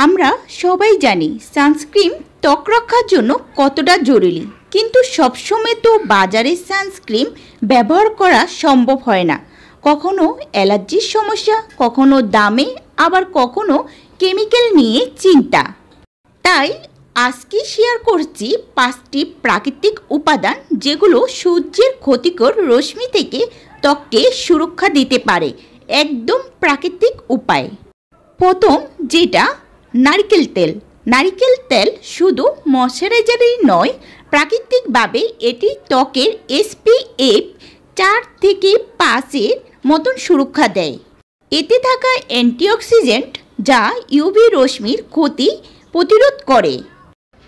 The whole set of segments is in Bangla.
আমরা সবাই জানি সানস্ক্রিন ত্বক রক্ষার জন্য কতটা জরুরি, কিন্তু সবসময় তো বাজারে সানস্ক্রিন ব্যবহার করা সম্ভব হয় না। কখনো অ্যালার্জির সমস্যা, কখনো দামে, আবার কখনো কেমিক্যাল নিয়ে চিন্তা। তাই আজকে শেয়ার করছি 5টি প্রাকৃতিক উপাদান যেগুলো সূর্যের ক্ষতিকর রশ্মি থেকে ত্বককে সুরক্ষা দিতে পারে একদম প্রাকৃতিক উপায়। প্রথম যেটা নারকেল তেল। নারকেল তেল শুধু ময়শ্চারাইজারই নয়, প্রাকৃতিকভাবে এটি ত্বকের SPF 4 থেকে 5-এর মতন সুরক্ষা দেয়। এতে থাকা অ্যান্টিঅক্সিডেন্ট যা ইউভি রশ্মির ক্ষতি প্রতিরোধ করে।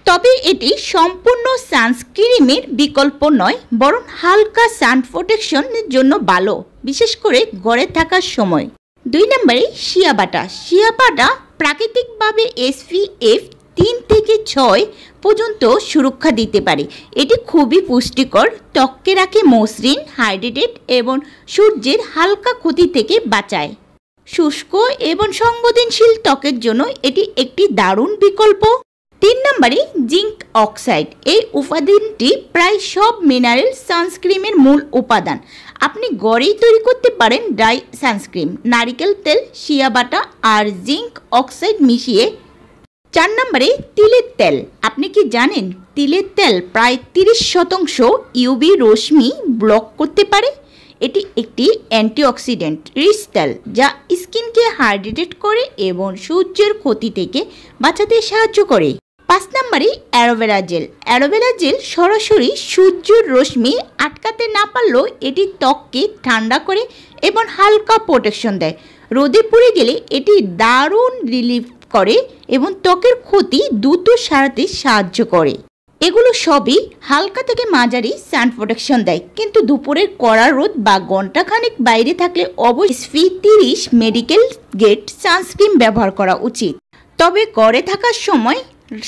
তবে এটি সম্পূর্ণ সানস্ক্রিনের বিকল্প নয়, বরং হালকা সান প্রোটেকশনের জন্য ভালো, বিশেষ করে ঘরে থাকার সময়। 2 নম্বরে শিয়া বাটা। শিয়া বাটা প্রাকৃতিকভাবে SPF 3 থেকে 6 পর্যন্ত সুরক্ষা দিতে পারে। এটি খুবই পুষ্টিকর, ত্বককে রাখে মসৃণ, হাইড্রেটেড এবং সূর্যের হালকা ক্ষতি থেকে বাঁচায়। শুষ্ক এবং সংবেদনশীল ত্বকের জন্য এটি একটি দারুণ বিকল্প। 3 নম্বরে জিঙ্ক অক্সাইড। এই উপাদানটি প্রায় সব মিনারেল সানস্ক্রিনের মূল উপাদান। আপনি ঘরেই তৈরি করতে পারেন ড্রাই সানস্ক্রিন নারকেল তেল, শিয়া বাটা আর জিঙ্ক অক্সাইড মিশিয়ে। 4 নম্বরে তিলের তেল। আপনি কি জানেন তিলের তেল প্রায় 30% ইউভি রশ্মি ব্লক করতে পারে? এটি একটি অ্যান্টিঅক্সিডেন্ট রিচ তেল যা স্কিনকে হাইড্রেটেড করে এবং সূর্যের ক্ষতি থেকে বাঁচাতে সাহায্য করে। 5 নম্বরে অ্যালোভেরা জেল। অ্যালোভেরা জেল সরাসরি সূর্যের রশ্মি আটকাতে না পারলেও এটি ত্বককে ঠান্ডা করে এবং হালকা প্রোটেকশন দেয়। রোদে পুড়ে গেলে এটি দারুণ রিলিফ করে এবং ত্বকের ক্ষতি দ্রুত সারাতে সাহায্য করে। এগুলো সবই হালকা থেকে মাঝারি সান প্রোটেকশন দেয়, কিন্তু দুপুরের কড়া রোদ বা ঘন্টাখানেক বাইরে থাকলে অবশ্যই SPF 30 মেডিকেল গ্রেড সানস্ক্রিন ব্যবহার করা উচিত। তবে ঘরে থাকার সময়,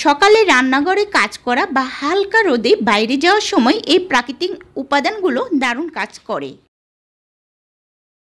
সকালে রান্নাঘরে কাজ করা বা হালকা রোদে বাইরে যাওয়ার সময় এই প্রাকৃতিক উপাদানগুলো দারুণ কাজ করে।